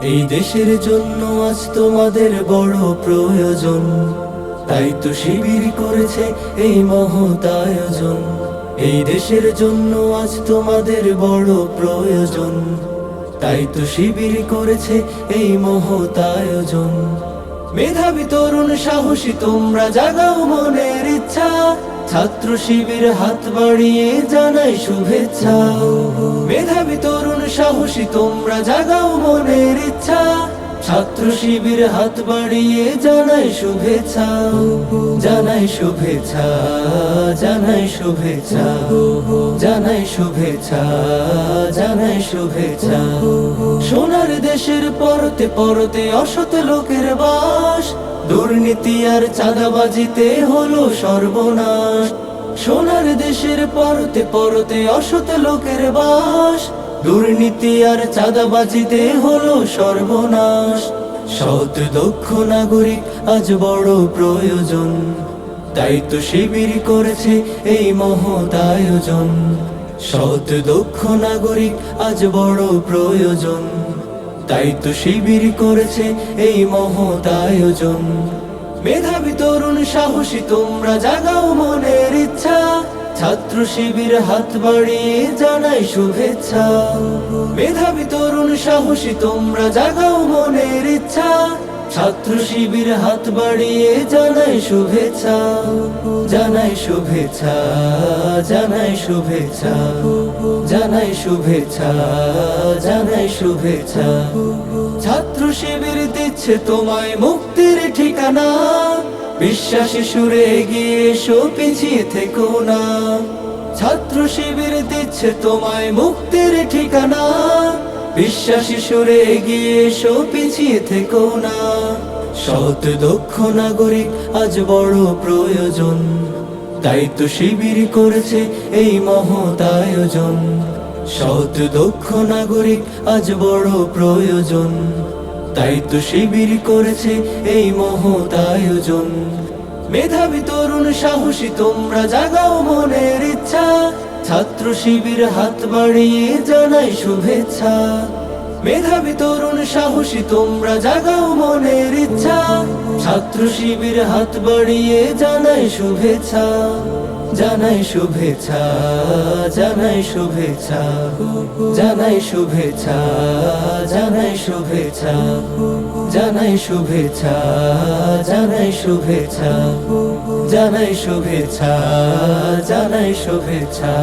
এই দেশের জন্য আজ তোমাদের বড় প্রয়োজন, তাই তো শিবির করেছে এই মহৎ আয়োজন। এই দেশের জন্য আজ তোমাদের বড় প্রয়োজন, তাই তো শিবির করেছে এই মহৎ আয়োজন। মেধাবী তরুণ সাহসী তোমরা জাগাও মনের ইচ্ছা, ছাত্র শিবির হাত বাড়িয়ে জানাই শুভেচ্ছা। মেধাবী তরুণ সাহসী তোমরা জাগাও মনের ইচ্ছা, ছাত্র শিবির হাত বাড়িয়ে জানাই শুভেচ্ছা। জানাই শুভেচ্ছা, জানাই শুভেচ্ছা, জানাই শুভেচ্ছা, জানাই শুভেচ্ছা। সোনার দেশের পরতে পরতে অসৎ লোকের বাস, দুর্নীতি আর চাঁদাবাজিতে হলো সর্বনাশ। সোনার দেশের পরতে পরতে অসৎ লোকের বাস, দুর্নীতি আর চাঁদাবাজিতে হলো সর্বনাশ। সৎ দক্ষ নাগরিক আজ বড় প্রয়োজন, তাই তো শিবির করেছে এই মহৎ আয়োজন। সৎ দক্ষ নাগরিক আজ বড় প্রয়োজন, তাই তো শিবির করেছে এই মহৎ আয়োজন। মেধাবী তরুণ সাহসী তোমরা জাগাও মনের ইচ্ছা, ছাত্র শিবির হাত বাড়িয়ে জানাই শুভেচ্ছা। মেধাবী তরুণ সাহসী তোমরা জাগাও মনের ইচ্ছা, ছাত্র শিবির হাত বাড়িয়ে জানাই শুভেচ্ছা। জানাই শুভেচ্ছা, জানাই শুভেচ্ছা, জানাই শুভেচ্ছা, জানাই শুভেচ্ছা। ছাত্র শিবির দিচ্ছে তোমায় মুক্তির ঠিকানা, বিশ্বাসী সুরে এগিয়ে এসো পিছিয়ে থেকো না। ছাত্র শিবির দিচ্ছে তোমায় মুক্তির ঠিকানা, বিশ্বাসী সুরে এগিয়ে এসো পিছিয়ে থেকো না। সৎ দক্ষ নাগরিক আজ বড় প্রয়োজন, তাই তো শিবির করেছে এই মহৎ আয়োজন। সৎ দক্ষ নাগরিক আজ বড় প্রয়োজন, তাই তো শিবির করেছে এই মহৎ আয়োজন। মেধাবী তরুণ সাহসী তোমরা জাগাও মনের ইচ্ছা, ছাত্র শিবির হাত বাড়িয়ে জানাই শুভেচ্ছা। মেধাবী তরুণ সাহসী তোমরা জাগাও মনের ইচ্ছা, ছাত্র শিবির হাত বাড়িয়ে জানাই শুভেচ্ছা। জানাই শুভেচ্ছা, জানাই শুভেচ্ছা, জানাই শুভেচ্ছা, জানাই শুভেচ্ছা, জানাই শুভেচ্ছা, জানাই শুভেচ্ছা, জানাই শুভেচ্ছা, জানাই শুভেচ্ছা।